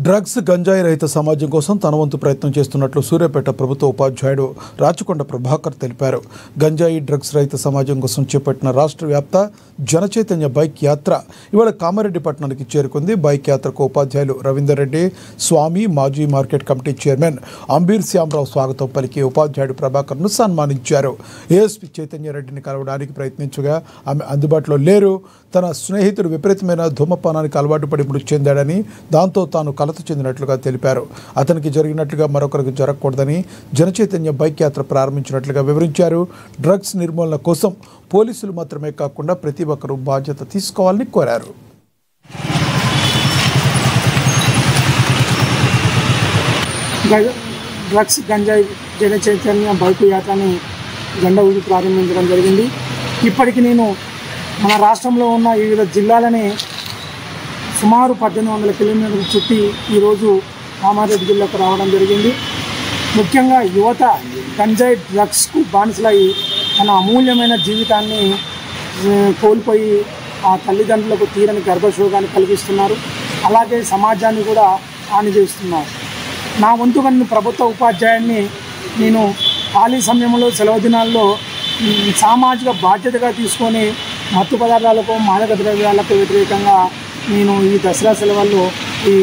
Drugs గంజాయి రహిత సమాజం కోసం తన వంతు ప్రయత్నం చేస్తున్నట్లు సూర్యాపేట ప్రభుత్వ ఉపాధ్యాయుడు రాచకొండ ప్రభాకర్ తెలిపారు. గంజాయి డ్రగ్స్ రహిత సమాజం కోసం చేపట్టిన రాష్ట్ర వ్యాప్త జనచైతన్య బైక్ యాత్ర ఇవాళ కామారెడ్డి పట్టణానికి చేరుకుంది. బైక్ యాత్రకు ఉపాధ్యాయులు రవీందర్ రెడ్డి స్వామి, మాజీ market committee chairman Ambeer Shyamrao స్వాగతం పలికి ఉపాధ్యాయుడు ప్రభాకర్ను సన్మానించారు. ఏఎస్పీ చైతన్య రెడ్డిని కలవడానికి ప్రయత్నించగా ఆమె అందుబాటులో లేరు. తన స్నేహితుడు విపరీతమైన ధూమపానానికి అలవాటు పడి మృతి చెందాడని, దాంతో తాను కలత చెందినట్లుగా తెలిపారు. అతనికి జరిగినట్లుగా మరొకరికి జరగకూడదని జనచైతన్య బైక్ యాత్ర ప్రారంభించినట్లుగా వివరించారు. డ్రగ్స్ నిర్మూలన కోసం పోలీసులు మాత్రమే కాకుండా ప్రతి ఒక్కరూ బాధ్యత తీసుకోవాలని కోరారు. డ్రగ్స్ గంజాయి జనచైతన్య బైక్ యాత్రని జెండా ఊపి ప్రారంభించడం జరిగింది. ఇప్పటికి నేను మన రాష్ట్రంలో ఉన్న వివిధ జిల్లాలని సుమారు 1800 కిలోమీటర్లు చుట్టి ఈరోజు కామారెడ్డి జిల్లాకు రావడం జరిగింది. ముఖ్యంగా యువత గంజాయి డ్రగ్స్కు బానిసలై తన అమూల్యమైన జీవితాన్ని కోల్పోయి ఆ తల్లిదండ్రులకు తీరని గర్భశోకాన్ని కలిగిస్తున్నారు. అలాగే సమాజాన్ని కూడా హాని చేస్తున్నారు. నా వంతుగా నేను ప్రభుత్వ ఉపాధ్యాయుడిని నేను ఖాళీ సమయంలో సెలవు దినాల్లో సామాజిక బాధ్యతగా తీసుకొని మత్తు పదార్థాలకు, మాదక ద్రవ్యాలకు వ్యతిరేకంగా నేను ఈ దసరా సెలవుల్లో ఈ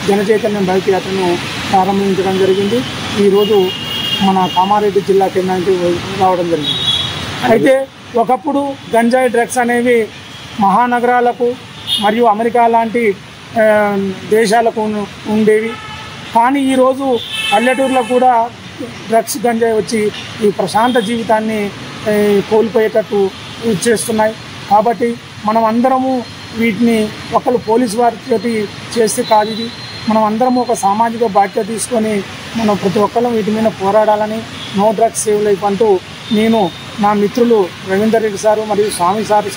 జనచైతన్య బైక్ యాత్రను ప్రారంభించడం జరిగింది. ఈరోజు మన కామారెడ్డి జిల్లా కేంద్రానికి రావడం జరిగింది. అయితే ఒకప్పుడు గంజాయి డ్రగ్స్ అనేవి మహానగరాలకు మరియు అమెరికా లాంటి దేశాలకు ఉండేవి. కానీ ఈరోజు పల్లెటూరులో కూడా డ్రగ్స్ గంజాయి వచ్చి ఈ ప్రశాంత జీవితాన్ని కోల్పోయేటట్టు చేస్తున్నాయి. కాబట్టి మనం అందరము వీటిని ఒకళ్ళు పోలీసు వారితో చేస్తే కాదు, ఇది మనం అందరం ఒక సామాజిక బాధ్యత తీసుకొని మనం ప్రతి ఒక్కళ్ళం వీటి మీద పోరాడాలని, నో డ్రగ్స్ సేవ్ లైఫ్ అంటూ నేను నా మిత్రులు రవీందర్ రెడ్డి సారు మరియు స్వామి సారు